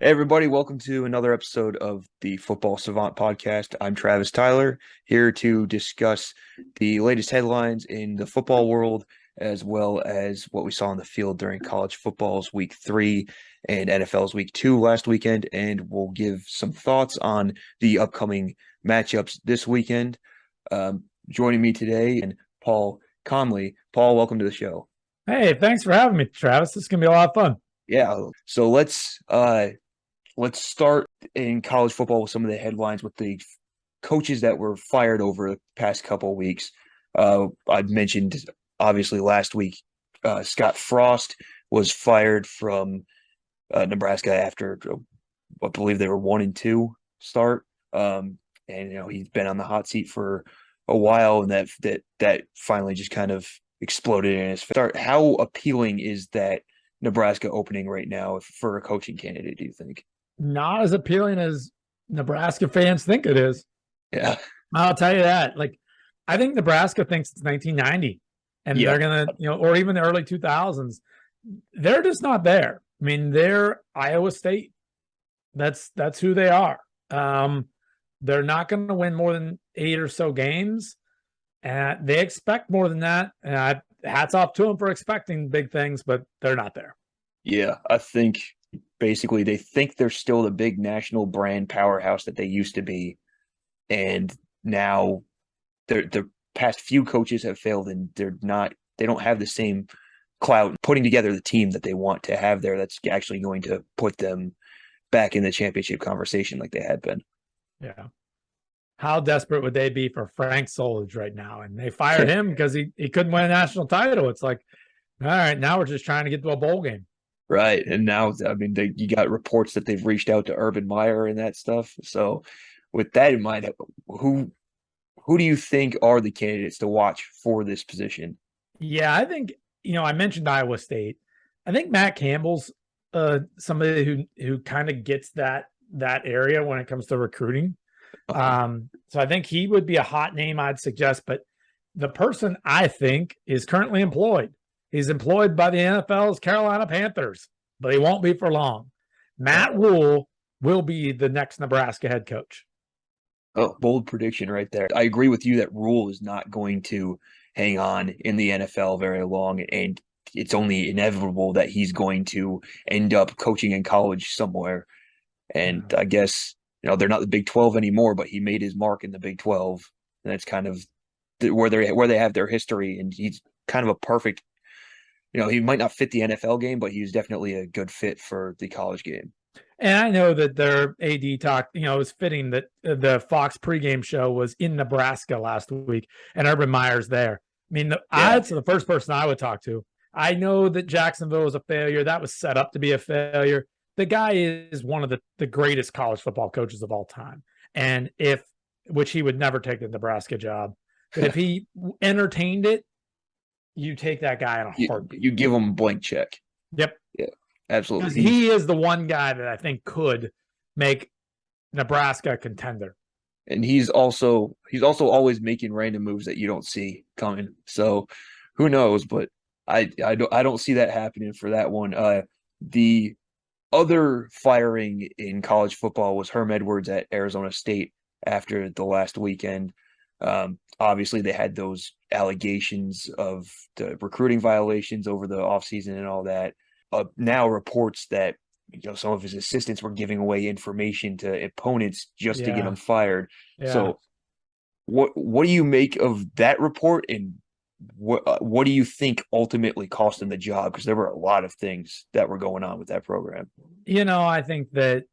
Hey everybody, welcome to another episode of the Football Savant podcast. I'm Travis Tyler, here to discuss the latest headlines in the football world, as well as what we saw on the field during college football's week 3 and NFL's week 2 last weekend. And we'll give some thoughts on the upcoming matchups this weekend. Joining me today and Paul Conley. Paul, welcome to the show. Hey, thanks for having me, Travis. This is gonna be a lot of fun. Yeah, so let's start in college football with some of the headlines with the coaches that were fired over the past couple of weeks. I mentioned obviously last week, Scott Frost was fired from Nebraska after I believe they were 1-2 start. And he's been on the hot seat for a while, and that finally just kind of exploded in his start. How appealing is that Nebraska opening right now for a coaching candidate, do you think? Not as appealing as Nebraska fans think it is. Yeah. I'll tell you that. Like, I think Nebraska thinks it's 1990 and Yeah. they're gonna, or even the early 2000s. They're just not there. I mean, they're Iowa State. That's who they are. They're not going to win more than 8 or so games, and they expect more than that. And hats off to them for expecting big things, but they're not there. Yeah, I think basically they think they're still the big national brand powerhouse that they used to be, and now the past few coaches have failed, and they don't have the same clout putting together the team that they want to have there. That's actually going to put them back in the championship conversation like they had been. Yeah. How desperate would they be for Frank Solich right now? And they fired him because he couldn't win a national title. It's like, all right, now we're just trying to get to a bowl game. Right. And now, I mean, you got reports that they've reached out to Urban Meyer and that stuff. So with that in mind, who do you think are the candidates to watch for this position? Yeah, I think, I mentioned Iowa State. I think Matt Campbell's somebody who kind of gets that area when it comes to recruiting. So I think he would be a hot name I'd suggest, but the person I think is currently employed. He's employed by the NFL's Carolina Panthers, but he won't be for long. Matt Rule will be the next Nebraska head coach. Oh, bold prediction right there. I agree with you that Rule is not going to hang on in the NFL very long, and it's only inevitable that he's going to end up coaching in college somewhere. And I guess, they're not the Big 12 anymore, but he made his mark in the Big 12. And that's kind of where they have their history, and he's kind of a perfect, he might not fit the NFL game, but he's definitely a good fit for the college game. And I know that their AD talk, it was fitting that the Fox pregame show was in Nebraska last week and Urban Meyer's there. I mean, that's the first person I would talk to. I know that Jacksonville was a failure. That was set up to be a failure. The guy is one of the greatest college football coaches of all time. And which he would never take the Nebraska job, but if he entertained it, you take that guy in a heartbeat. You give him a blank check. Yep. Yeah, absolutely. Because he is the one guy that I think could make Nebraska a contender. And he's also always making random moves that you don't see coming. So who knows? But I don't see that happening for that one. The other firing in college football was Herm Edwards at Arizona State after the last weekend. Obviously, they had those allegations of the recruiting violations over the offseason and all that. Now reports that some of his assistants were giving away information to opponents just to get him fired. Yeah. So, what do you make of that report, and what do you think ultimately cost him the job? Because there were a lot of things that were going on with that program. I think that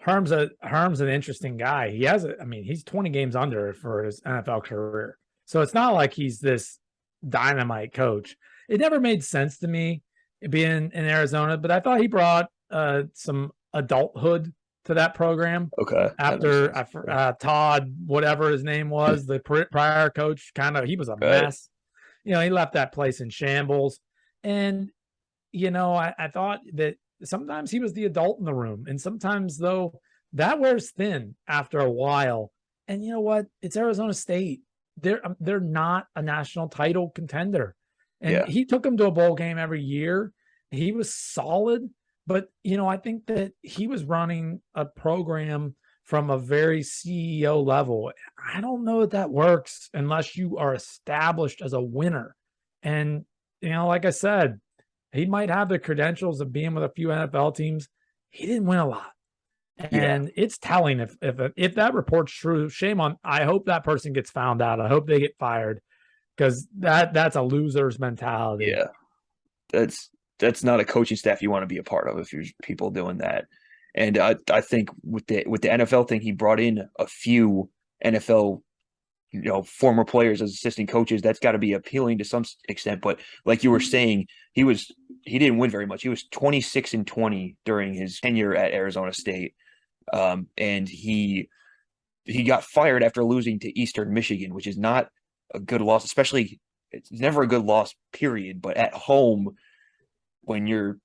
Herm's an interesting guy. He's 20 games under for his NFL career. So it's not like he's this dynamite coach. It never made sense to me being in Arizona, but I thought he brought some adulthood to that program. Okay. After Todd, whatever his name was, the prior coach, he was a mess. He left that place in shambles. And, I thought that sometimes he was the adult in the room. And sometimes, though, that wears thin after a while. And you know what? It's Arizona State. They're not a national title contender. And he took them to a bowl game every year. He was solid, But, I think that he was running a program from a very CEO level. I don't know that that works unless you are established as a winner. And, like I said, he might have the credentials of being with a few NFL teams. He didn't win a lot. Yeah. And it's telling if that report's true, shame on, I hope that person gets found out. I hope they get fired because that's a loser's mentality. Yeah. That's not a coaching staff you want to be a part of if you're people doing that. And I think with the NFL thing, he brought in a few NFL former players as assistant coaches. That's got to be appealing to some extent. But like you were saying, he didn't win very much. He was 26-20 during his tenure at Arizona State, and he got fired after losing to Eastern Michigan, which is not a good loss. Especially, it's never a good loss, period. But at home, when you're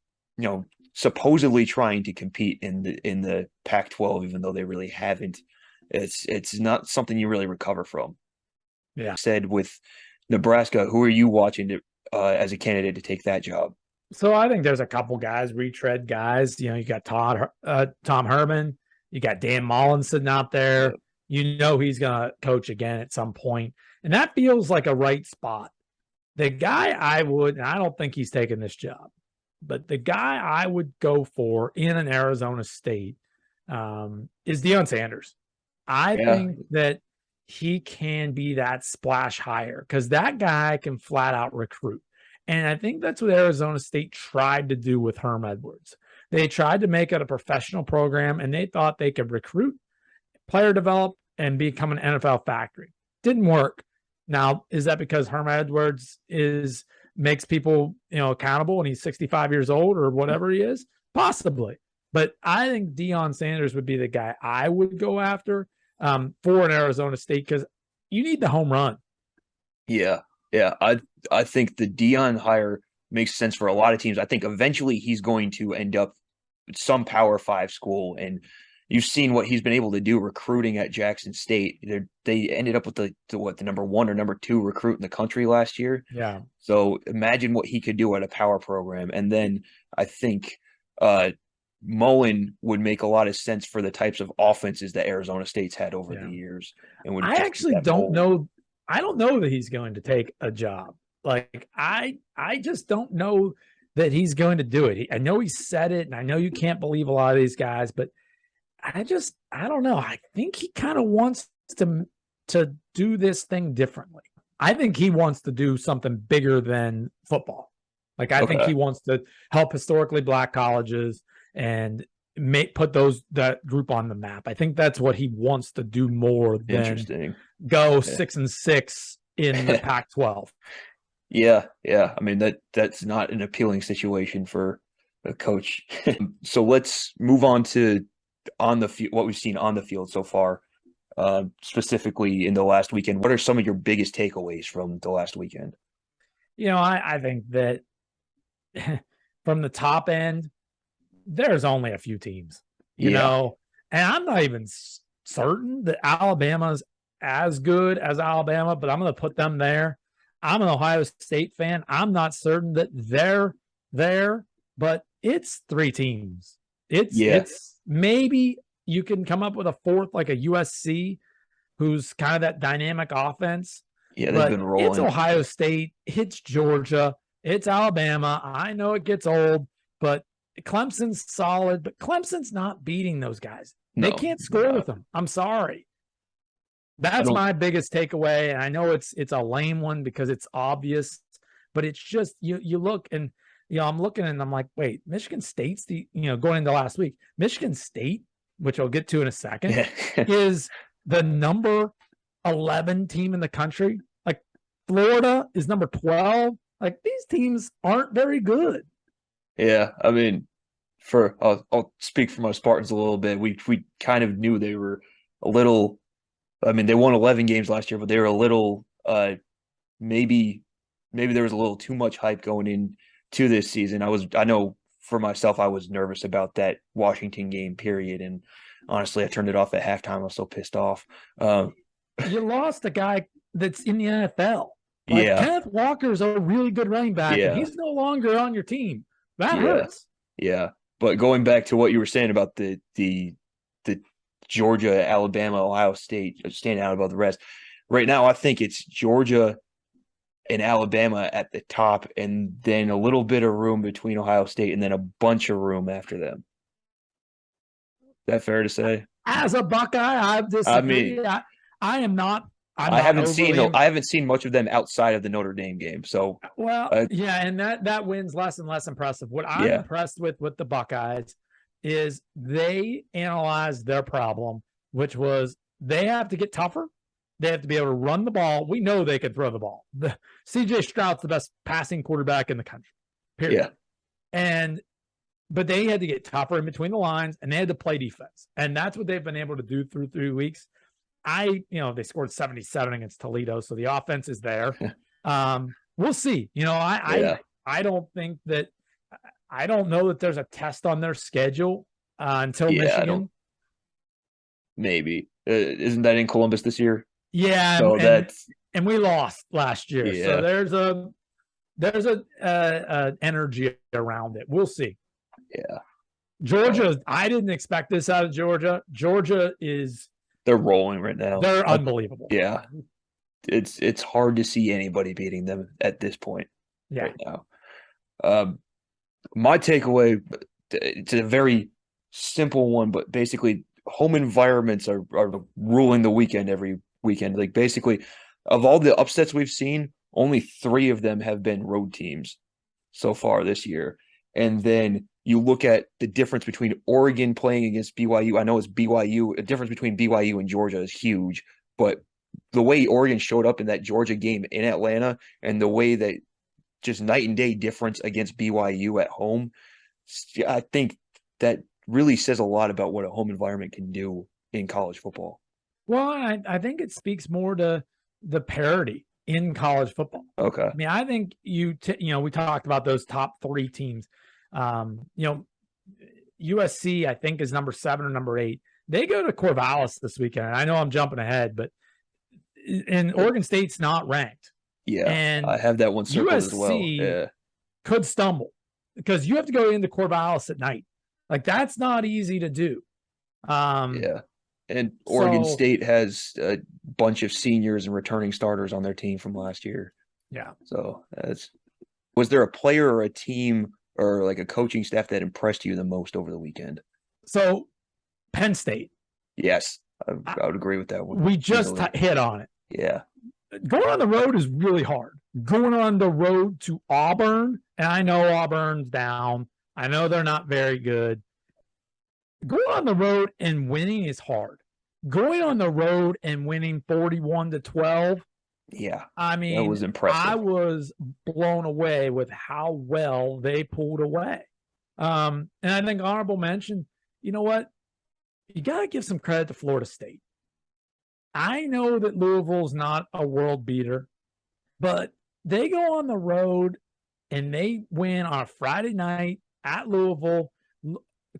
supposedly trying to compete in the Pac-12, even though they really haven't, it's not something you really recover from. Yeah. Said with Nebraska, who are you watching to, as a candidate to take that job? So I think there's a couple guys, retread guys. You got Tom Herman, you got Dan Mullen sitting out there. He's going to coach again at some point, and that feels like a right spot. The guy I don't think he's taking this job, but the guy I would go for in an Arizona State is Deion Sanders. I think that he can be that splash hire because that guy can flat out recruit. And I think that's what Arizona State tried to do with Herm Edwards. They tried to make it a professional program, and they thought they could recruit, player develop, and become an NFL factory. Didn't work. Now, is that because Herm Edwards makes people accountable and he's 65 years old or whatever he is? Possibly. But I think Deion Sanders would be the guy I would go after for an Arizona State because you need the home run. Yeah. I think the Deion hire makes sense for a lot of teams. I think eventually he's going to end up at some Power 5 school, and you've seen what he's been able to do recruiting at Jackson State. They ended up with the number 1 or number 2 recruit in the country last year. Yeah. So imagine what he could do at a power program. And then I think Mullen would make a lot of sense for the types of offenses that Arizona State's had over the years. And I actually don't know. I don't know that he's going to take a job. Like I just don't know that he's going to do it. I know he said it, and I know you can't believe a lot of these guys, but I don't know. I think he kind of wants to do this thing differently. I think he wants to do something bigger than football. Like I think he wants to help historically Black colleges and put that group on the map. I think that's what he wants to do more than go 6-6 in the Pac-12. Yeah. I mean that's not an appealing situation for a coach. So let's move on to what we've seen on the field so far, specifically in the last weekend. What are some of your biggest takeaways from the last weekend? I think that from the top end, there's only a few teams, you know, and I'm not even certain that Alabama's as good as Alabama, but I'm going to put them there. I'm an Ohio State fan. I'm not certain that they're there, but it's 3 teams. It's maybe you can come up with a fourth, like a USC, who's kind of that dynamic offense. Yeah, they've been rolling. It's Ohio State. It's Georgia. It's Alabama. I know it gets old, but Clemson's solid, but Clemson's not beating those guys. They can't score with them. I'm sorry. That's my biggest takeaway. And I know it's a lame one because it's obvious, but it's just you look and I'm looking and I'm like, wait, Michigan State's going into last week. Michigan State, which I'll get to in a second, is the number 11 team in the country. Like Florida is number 12. Like these teams aren't very good. Yeah, I mean, I'll speak for my Spartans a little bit. We kind of knew they were a little. I mean, they won 11 games last year, but they were a little. Maybe there was a little too much hype going into this season. I know for myself, I was nervous about that Washington game. Period, and honestly, I turned it off at halftime. I was so pissed off. You lost a guy that's in the NFL. Kenneth Walker's a really good running back, and he's no longer on your team. That hurts. Yeah. But going back to what you were saying about the Georgia, Alabama, Ohio State standing out above the rest, right now I think it's Georgia and Alabama at the top, and then a little bit of room between Ohio State, and then a bunch of room after them. Is that fair to say? As a Buckeye, I I mean, disagree. I am not. I'm I not haven't seen overly. I haven't seen much of them outside of the Notre Dame game. So, Well, yeah, and that wins less and less impressive. What I'm yeah, impressed with the Buckeyes is they analyzed their problem, which was they have to get tougher. They have to be able to run the ball. We know they can throw the ball. CJ Stroud's the best passing quarterback in the country. Period. yeah, But they had to get tougher in between the lines, and they had to play defense, and that's what they've been able to do through 3 weeks. They scored 77 against Toledo, so the offense is there. We'll see. I don't think that I don't know that there's a test on their schedule until Michigan. Maybe isn't that in Columbus this year? Yeah, so and we lost last year, so there's a energy around it. We'll see. Yeah, Georgia. I didn't expect this out of Georgia. They're rolling right now. They're unbelievable. Yeah, it's hard to see anybody beating them at this point right now. My takeaway, it's a very simple one, but basically home environments are ruling the weekend every weekend. Like basically of all the upsets we've seen, only 3 of them have been road teams so far this year. And then you look at the difference between Oregon playing against BYU. I know it's BYU. The difference between BYU and Georgia is huge, but the way Oregon showed up in that Georgia game in Atlanta and the way that just night and day difference against BYU at home, I think that really says a lot about what a home environment can do in college football. Well, I think it speaks more to the parity in college football. Okay. I mean, I think we talked about those top 3 teams. USC, I think, is number 7 or number 8. They go to Corvallis this weekend. I know I'm jumping ahead, but Oregon State's not ranked. Yeah, and I have that one circled USC as well. Yeah, could stumble because you have to go into Corvallis at night. Like that's not easy to do. Yeah, and Oregon State has a bunch of seniors and returning starters on their team from last year. Yeah. So was there a player or a team or like a coaching staff that impressed you the most over the weekend? So Penn State. Yes, I would agree with that one. We just hit on it. Yeah. Going on the road is really hard. Going on the road to Auburn, and I know Auburn's down. I know they're not very good. Going on the road and winning is hard. Going on the road and winning 41-12. Yeah. I mean, that was impressive. I was blown away with how well they pulled away. And I think honorable mention, you know what? You got to give some credit to Florida State. I know that Louisville's not a world beater, but they go on the road and they win on a Friday night at Louisville.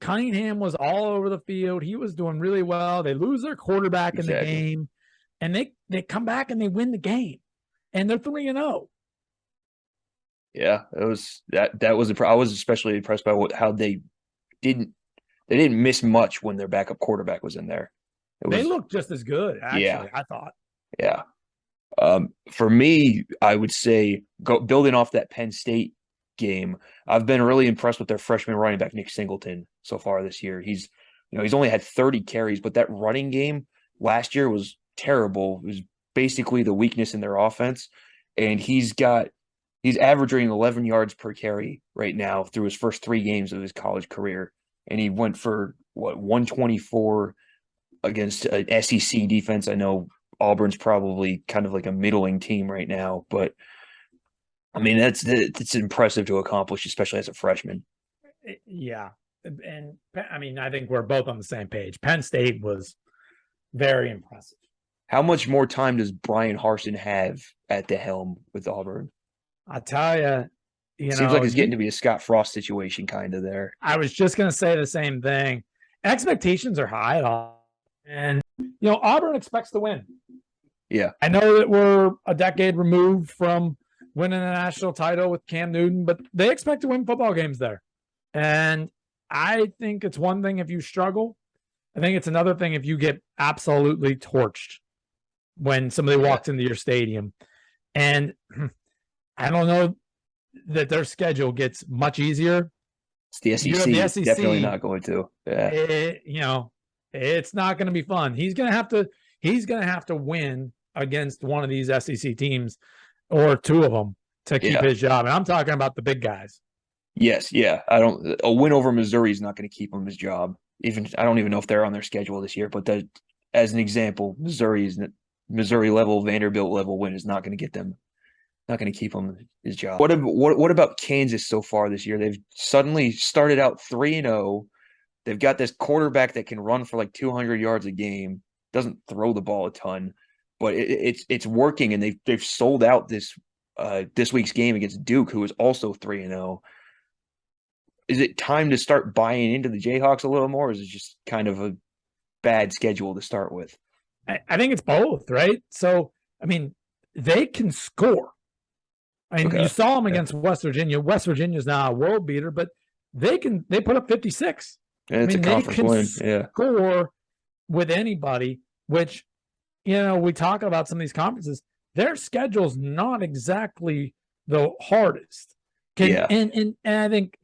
Cunningham was all over the field. He was doing really well. They lose their quarterback in the game, and they come back and they win the game, and they're 3-0. Yeah, it was that was I was especially impressed by how they didn't miss much when their backup quarterback was in there. They looked just as good, actually, I thought. Yeah. For me, I would say building off that Penn State game, I've been really impressed with their freshman running back, Nick Singleton, so far this year. He's only had 30 carries, but that running game last year was terrible. It was basically the weakness in their offense. And he's averaging 11 yards per carry right now through his first 3 games of his college career. And he went for 124 against an SEC defense. I know Auburn's probably kind of like a middling team right now, but I mean, it's impressive to accomplish, especially as a freshman. Yeah. And I mean, I think we're both on the same page. Penn State was very impressive. How much more time does Byan Harsin have at the helm with Auburn? I tell you, seems like it's getting to be a Scott Frost situation kind of there. I was just going to say the same thing. Expectations are high at all. And, Auburn expects to win. Yeah. I know that we're a decade removed from winning a national title with Cam Newton, but they expect to win football games there. And I think it's one thing if you struggle. I think it's another thing if you get absolutely torched when somebody walks into your stadium. And I don't know that their schedule gets much easier. It's the SEC. You have the SEC. Definitely not going to. Yeah. It's not going to be fun. He's going to have to win against one of these SEC teams or two of them to keep his job. And I'm talking about the big guys. Yes, yeah. A win over Missouri is not going to keep him his job. I don't even know if they're on their schedule this year, but as an example, Missouri level, Vanderbilt level win is not going to get them, not going to keep him his job. What about Kansas so far this year? They've suddenly started out 3-0. They've got this quarterback that can run for like 200 yards a game, doesn't throw the ball a ton, but it's working, and they've sold out this week's game against Duke, who is also 3-0. Is it time to start buying into the Jayhawks a little more, or is it just kind of a bad schedule to start with? I think it's both, right? So, I mean, they can score. I mean, you saw them against West Virginia. West Virginia is now a world beater, but they put up 56. Yeah, it's a conference win. Yeah. Score with anybody, which, we talk about some of these conferences. Their schedule's not exactly the hardest. And I think,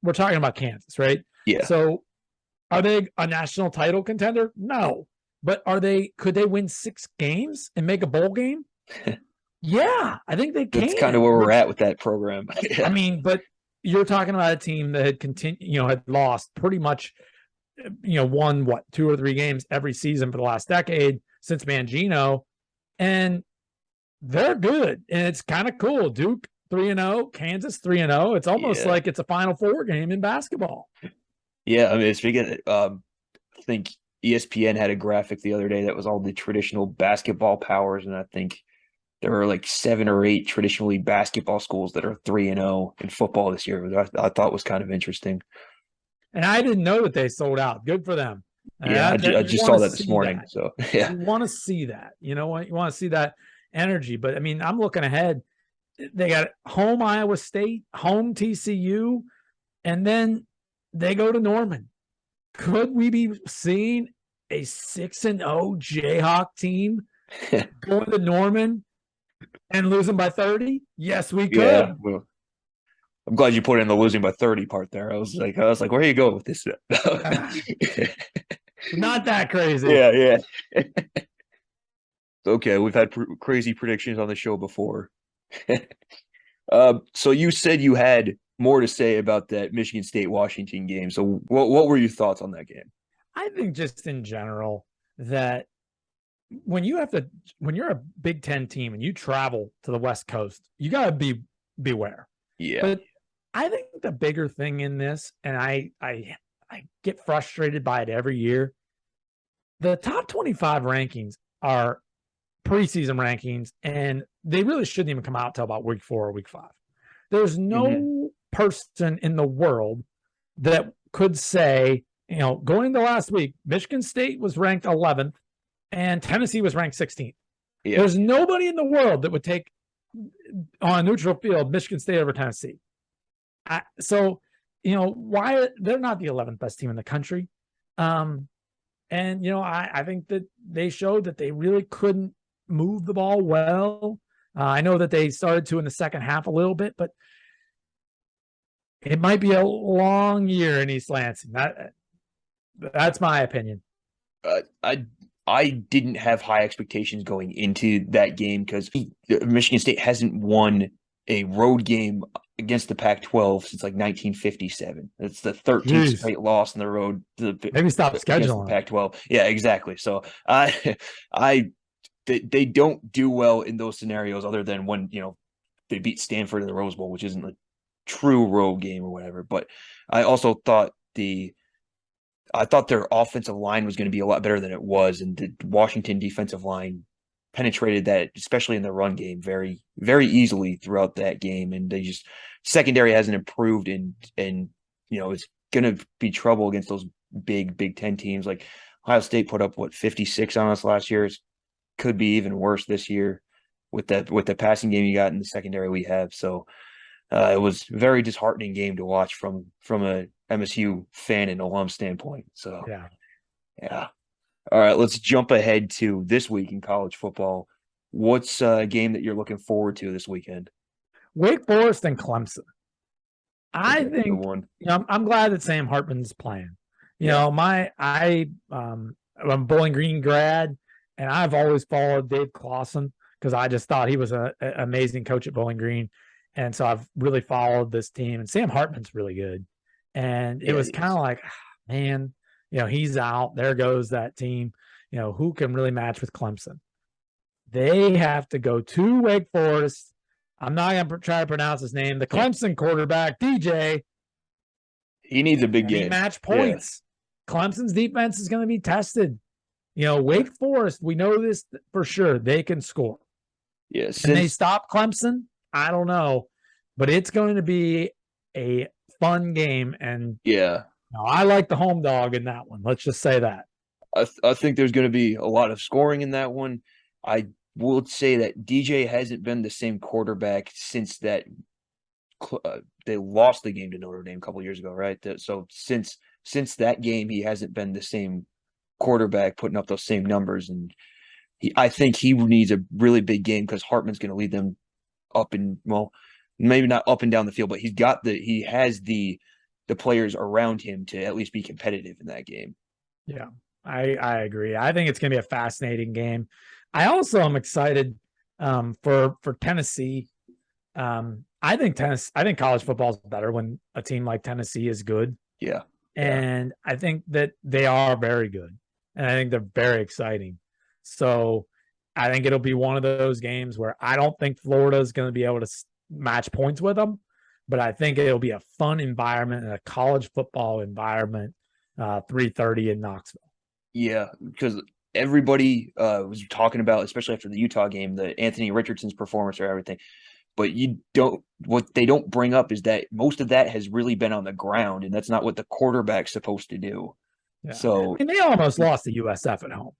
we're talking about Kansas, right? Yeah. So are they a national title contender? No. But could they win 6 games and make a bowl game? Yeah, I think they can. That's kind of where we're at with that program. I mean, but you're talking about a team that had lost pretty much, won 2 or 3 games every season for the last decade since Mangino, and they're good. And it's kind of cool. Duke 3-0, Kansas 3-0. It's almost like it's a Final Four game in basketball. Yeah, I mean, speaking of, I think ESPN had a graphic the other day that was all the traditional basketball powers, and I think there are like 7 or 8 traditionally basketball schools that are 3-0 in football this year, which I thought was kind of interesting. And I didn't know that they sold out. Good for them. Yeah, I just saw that this morning. So yeah, you want to see that. You know what? You want to see that energy. But I mean, I'm looking ahead. They got home Iowa State, home TCU, and then they go to Norman. Could we be seeing a 6-0 Jayhawk team going to Norman and losing by 30? Yes, we could. Yeah, well, I'm glad you put in the losing by 30 part there. I was like, where do you go with this? Not that crazy. Yeah. Okay, we've had crazy predictions on the show before. So you said you had more to say about that Michigan State-Washington game. So what were your thoughts on that game? I think just in general that when you're a Big Ten team and you travel to the West Coast, you got to beware. Yeah. But I think the bigger thing in this, and I get frustrated by it every year, the top 25 rankings are preseason rankings, and they really shouldn't even come out till about week 4 or week 5. There's no person in the world that could say, going into last week, Michigan State was ranked 11th and Tennessee was ranked 16th. Yeah. There's nobody in the world that would take on a neutral field Michigan State over Tennessee. Why they're not the 11th best team in the country. I think that they showed that they really couldn't move the ball well. I know that they started to in the second half a little bit, but it might be a long year in East Lansing. That's my opinion. I didn't have high expectations going into that game because Michigan State hasn't won a road game against the Pac-12 since like 1957. It's the 13th straight loss on the road. Maybe stop scheduling the Pac-12. Yeah, exactly. So they don't do well in those scenarios, other than when they beat Stanford in the Rose Bowl, which isn't a true road game or whatever. But I also thought their offensive line was going to be a lot better than it was, and the Washington defensive line penetrated that, especially in the run game, very, very easily throughout that game. And they just secondary hasn't improved, and it's going to be trouble against those big Big Ten teams. Like Ohio State put up 56 on us last year. It could be even worse this year with the passing game you got in the secondary we have. So it was a very disheartening game to watch from a MSU fan and alum standpoint. So, Yeah. yeah. All right, let's jump ahead to this week in college football. What's a game that you're looking forward to this weekend? Wake Forest and Clemson. I Okay, good think, one. I'm glad that Sam Hartman's playing. Yeah, I'm a Bowling Green grad, and I've always followed Dave Clawson because I just thought he was an amazing coach at Bowling Green. And so I've really followed this team. And Sam Hartman's really good. And it yeah, was he kind is. of like, man, he's out. There goes that team. Who can really match with Clemson? They have to go to Wake Forest. I'm not going to try to pronounce his name. The Clemson quarterback, DJ, He needs a big and he game. match Yeah, points. Clemson's defense is going to be tested. Wake Forest, we know this for sure. They can score. yeah. Can they Since stop Clemson? I don't know, but it's going to be a fun game. And yeah, I like the home dog in that one. Let's just say that. I think there's going to be a lot of scoring in that one. I will say that DJ hasn't been the same quarterback since they lost the game to Notre Dame a couple years ago, right? So since that game, he hasn't been the same quarterback putting up those same numbers, and I think he needs a really big game because Hartman's going to lead them up and well, maybe not up and down the field, but he has the players around him to at least be competitive in that game. Yeah, I agree. I think it's going to be a fascinating game. I also am excited for Tennessee. I think college football is better when a team like Tennessee is good. Yeah. And I think that they are very good. And I think they're very exciting. So I think it'll be one of those games where I don't think Florida is going to be able to match points with them, but I think it'll be a fun environment and a college football environment. 3:30 in Knoxville. Yeah, because everybody was talking about, especially after the Utah game, the Anthony Richardson's performance or everything. But what they don't bring up is that most of that has really been on the ground, and that's not what the quarterback's supposed to do. Yeah. So, And they almost lost to USF at home.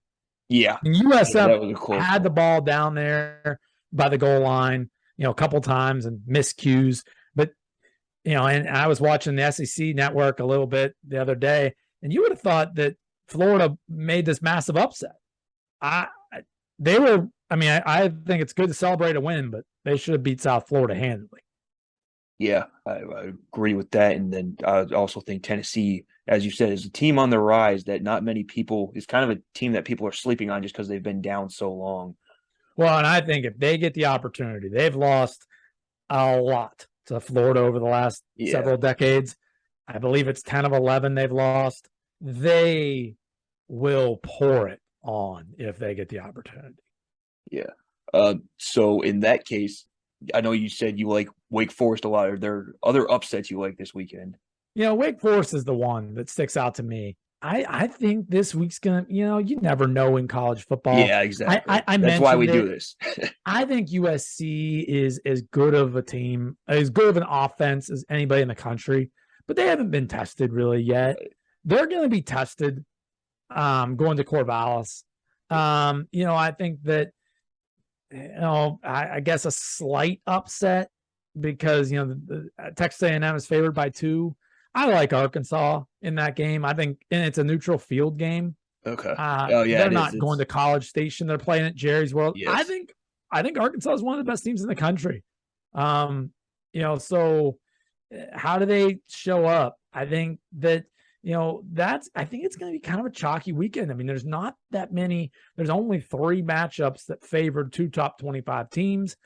yeah, And yeah, USF that was a close had one. the ball down there by the goal line, a couple times and miscues. But, and I was watching the SEC network a little bit the other day, and you would have thought that Florida made this massive upset. I think it's good to celebrate a win, but they should have beat South Florida handily. Yeah, I agree with that. And then I also think Tennessee, as you said, is a team on the rise that not many people is kind of a team that people are sleeping on just because they've been down so long. Well, and I think if they get the opportunity, they've lost a lot to Florida over the last several decades. I believe it's 10 of 11 they've lost. They will pour it on if they get the opportunity. Yeah. So in that case, I know you said you like Wake Forest a lot. Are there other upsets you like this weekend? Wake Forest is the one that sticks out to me. I think this week's gonna, you never know in college football. Yeah, exactly. I That's why we mentioned do it. this. I think USC is as good of a team, as good of an offense as anybody in the country, but they haven't been tested really yet. They're going to be tested going to Corvallis. I think that, I guess a slight upset because, the Texas A&M is favored by 2. I like Arkansas in that game. I think, and it's a neutral field game. Okay. Oh yeah, They're it is. not going to College Station. They're playing at Jerry's World. Yes. I think Arkansas is one of the best teams in the country. So how do they show up? I think that, I think it's going to be kind of a chalky weekend. I mean, there's not that many, there's only 3 matchups that favored 2 top 25 teams.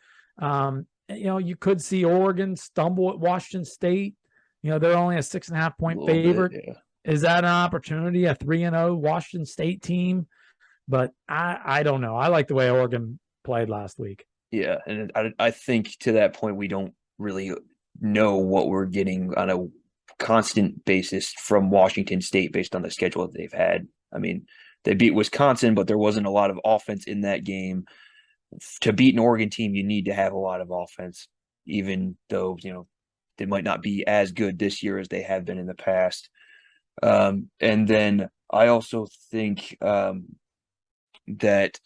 You could see Oregon stumble at Washington State. They're only a 6.5 point favorite. Bit, yeah. Is that an opportunity? A 3-0 Washington State team? But I don't know. I like the way Oregon played last week. Yeah, and I think to that point we don't really know what we're getting on a constant basis from Washington State based on the schedule that they've had. I mean, they beat Wisconsin, but there wasn't a lot of offense in that game. To beat an Oregon team, you need to have a lot of offense, even though, they might not be as good this year as they have been in the past. And then I also think that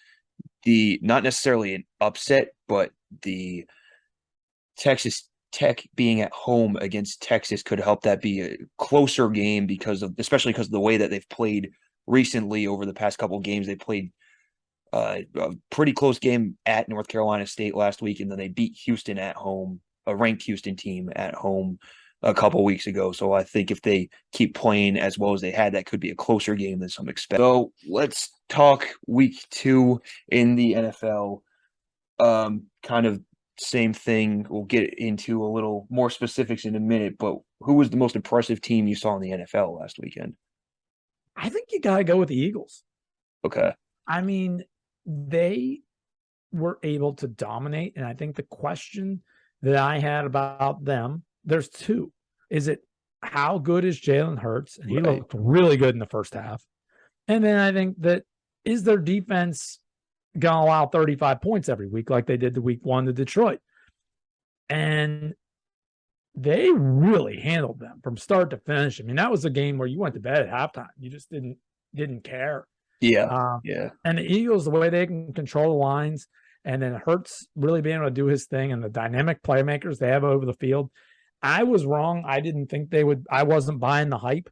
not necessarily an upset, but the Texas Tech being at home against Texas could help that be a closer game especially because of the way that they've played recently over the past couple of games. They played a pretty close game at North Carolina State last week, and then they beat Houston at home, a ranked Houston team at home a couple weeks ago. So I think if they keep playing as well as they had, that could be a closer game than some expect. So let's talk week 2 in the NFL. Kind of same thing. We'll get into a little more specifics in a minute, but who was the most impressive team you saw in the NFL last weekend? I think you got to go with the Eagles. Okay. I mean, they were able to dominate. And I think the question that I had about them, there's two. Is it how good is Jalen Hurts? And he looked really good in the first half. And then I think that is their defense going to allow 35 points every week like they did the week 1 to Detroit? And they really handled them from start to finish. I mean, that was a game where you went to bed at halftime. You just didn't care. Yeah. And the Eagles, the way they can control the lines, and then Hurts really being able to do his thing, and the dynamic playmakers they have over the field. I was wrong. I didn't think they would. I wasn't buying the hype.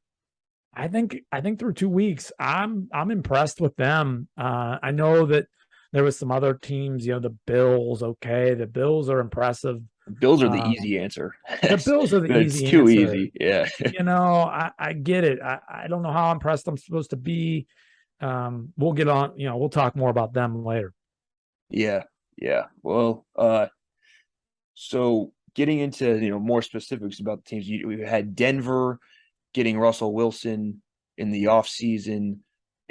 I think through 2 weeks, I'm impressed with them. I know that there was some other teams, the Bills. Okay, the Bills are impressive. Bills are the easy answer. The Bills are the easy answer. It's too answer. easy. Yeah. I get it. I don't know how impressed I'm supposed to be. We'll get on, we'll talk more about them later. Yeah. Well, so getting into, more specifics about the teams, we had Denver getting Russell Wilson in the offseason,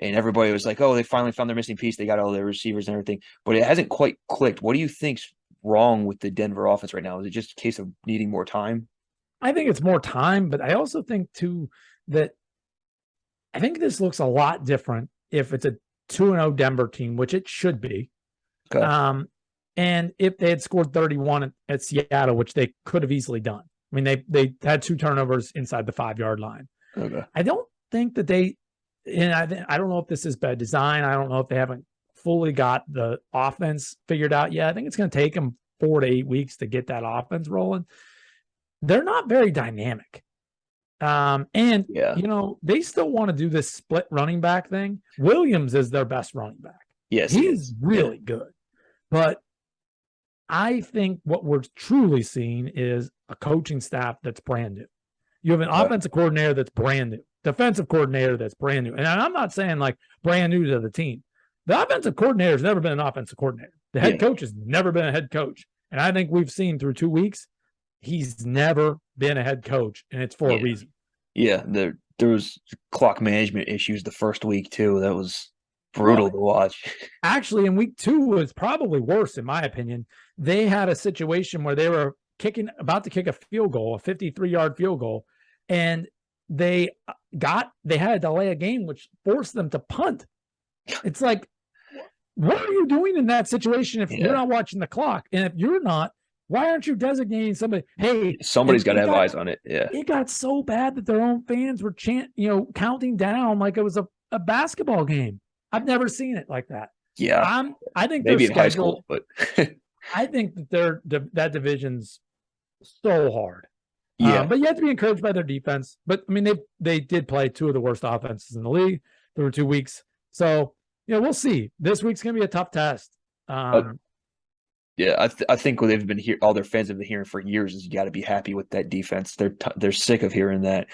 and everybody was like, oh, they finally found their missing piece. They got all their receivers and everything, but it hasn't quite clicked. What do you think's wrong with the Denver offense right now? Is it just a case of needing more time? I think it's more time, but I also think too that I think this looks a lot different if it's a 2-0 Denver team, which it should be. Okay. And if they had scored 31 at Seattle, which they could have easily done. I mean, they had 2 turnovers inside the 5-yard line. Okay. I don't think that I don't know if this is bad design. I don't know if they haven't fully got the offense figured out yet. I think it's going to take them 4 to 8 weeks to get that offense rolling. They're not very dynamic. They still want to do this split running back thing. Williams is their best running back. Yes, he's really good. But I think what we're truly seeing is a coaching staff that's brand new. You have an offensive coordinator that's brand new, defensive coordinator that's brand new. And I'm not saying like brand new to the team. The offensive coordinator has never been an offensive coordinator. The head coach has never been a head coach. And I think we've seen through 2 weeks, he's never been a head coach, and it's for a reason. Yeah, there was clock management issues the first week too. That was brutal to watch. Actually, in week 2 was probably worse, in my opinion. They had a situation where they were about to kick a field goal, a 53-yard field goal, and they had to delay a game, which forced them to punt. It's like, what are you doing in that situation if you're not watching the clock? And if you're not, why aren't you designating somebody? Hey, somebody's got to have eyes on it. Yeah, it got so bad that their own fans were counting down like it was a basketball game. I've never seen it like that. Yeah, I think maybe in high school, but I think that that division's so hard. Yeah, but you have to be encouraged by their defense. But I mean, they did play 2 of the worst offenses in the league through 2 weeks. So we'll see. This week's gonna be a tough test. I think what they've been all their fans have been hearing for years is you got to be happy with that defense. They're sick of hearing that.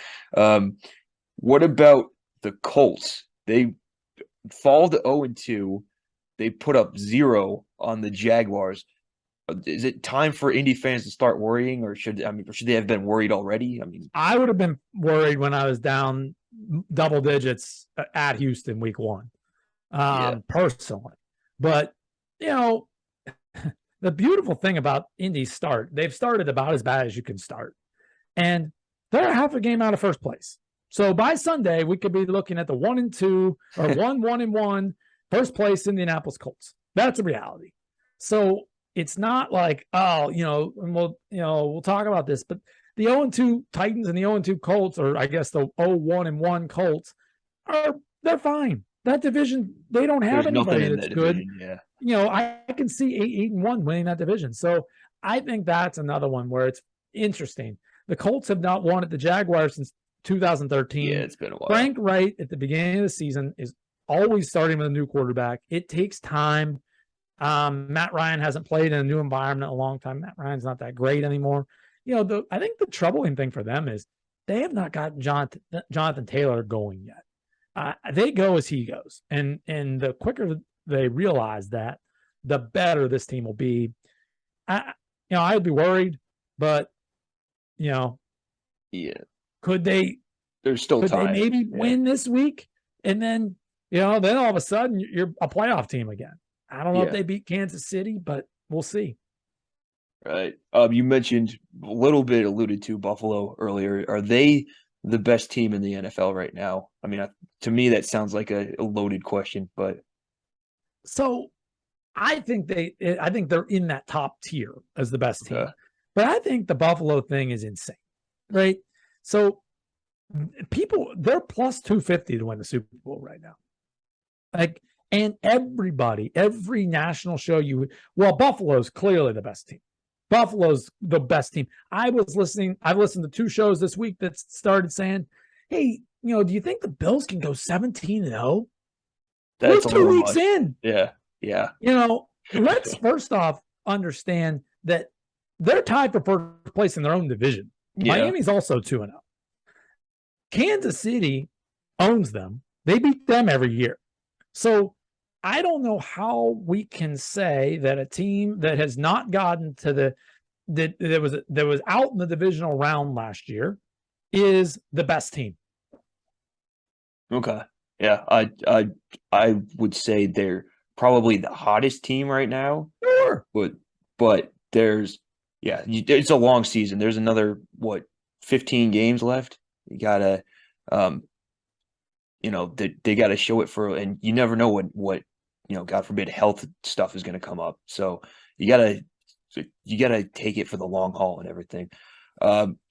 What about the Colts? They fall to 0-2. They put up 0 on the Jaguars. Is it time for Indy fans to start worrying, or should they have been worried already? I would have been worried when I was down double digits at Houston week 1, personally. But the beautiful thing about Indy's start, they've started about as bad as you can start, and they're half a game out of first place. So by Sunday, we could be looking at the 1-2 or 1-1 first place Indianapolis Colts. That's a reality. So it's not like, and we'll talk about this, but the 0-2 Titans and the 0-2 Colts, or I guess the 0-1 Colts, they're fine. That division, they don't have anybody that's good. Division, yeah. I can see 8-1 winning that division. So I think that's another one where interesting. The Colts have not won at the Jaguars since 2013. Yeah, it's been a while. Frank Wright at the beginning of the season is always starting with a new quarterback. It takes time. Matt Ryan hasn't played in a new environment in a long time. Matt Ryan's not that great anymore. I think the troubling thing for them is they have not gotten Jonathan Taylor going yet. They go as he goes. And the quicker they realize that, the better this team will be. I'd be worried, but yeah, could they? There's still time. They maybe win this week, and then then all of a sudden you're a playoff team again. I don't know if they beat Kansas City, but we'll see. Right. You mentioned a little bit, alluded to Buffalo earlier. Are they the best team in the NFL right now? I mean, to me, that sounds like a loaded question, but so I think they're in that top tier as the best team. But I think the Buffalo thing is insane, right? So they're plus 250 to win the Super Bowl right now. And every national show Buffalo's clearly the best team. Buffalo's the best team. I've listened to 2 shows this week that started saying, hey, do you think the Bills can go 17-0? We're 2 weeks in. Yeah. Let's first off understand that they're tied for first place in their own division. Yeah. Miami's also 2-0. Kansas City owns them. They beat them every year. So I don't know how we can say that a team that has not gotten to that was out in the divisional round last year is the best team. Okay. Yeah, I would say they're probably the hottest team right now. Sure. But it's a long season. There's another 15 games left. You gotta they gotta show it and you never know what God forbid health stuff is gonna come up. So you gotta take it for the long haul and everything.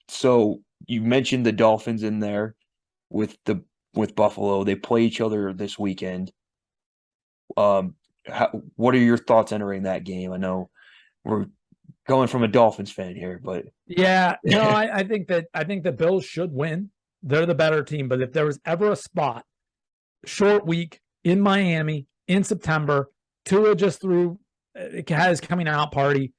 So you mentioned the Dolphins in there with Buffalo. They play each other this weekend. What are your thoughts entering that game? I know we're going from a Dolphins fan here, but I think the Bills should win. They're the better team. But if there was ever a spot, short week in Miami in September, Tua just threw his coming out party.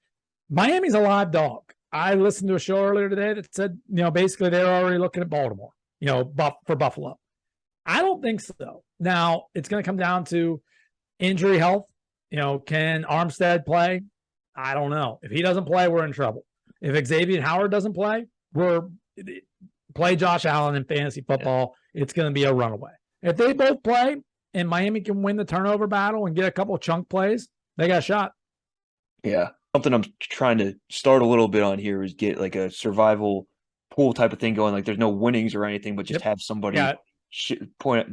Miami's a live dog. I listened to a show earlier today that said, basically they're already looking at Baltimore, for Buffalo. I don't think so. Now, it's going to come down to injury health. Can Armstead play? I don't know. If he doesn't play, we're in trouble. If Xavier Howard doesn't play, play Josh Allen in fantasy football. It's going to be a runaway. If they both play and Miami can win the turnover battle and get a couple chunk plays, they got a shot. Yeah. Something I'm trying to start a little bit on here is get like a survival pool type of thing going. Like there's no winnings or anything, but just have somebody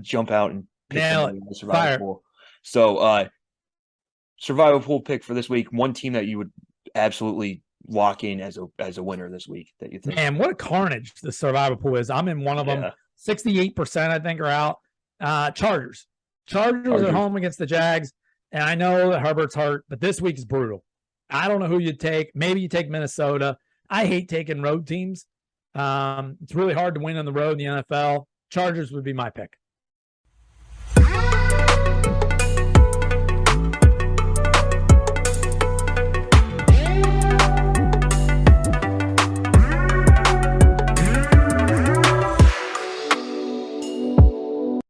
jump out and pick in the survival pool. So survival pool pick for this week. One team that you would absolutely lock in as a winner this week that you think. Man, what a carnage the survival pool is. I'm in one of them. 68% I think are out. Chargers at home against the Jags. And I know that Herbert's hurt, but this week is brutal. I don't know who you'd take. Maybe you take Minnesota. I hate taking road teams. It's really hard to win on the road in the NFL. Chargers would be my pick.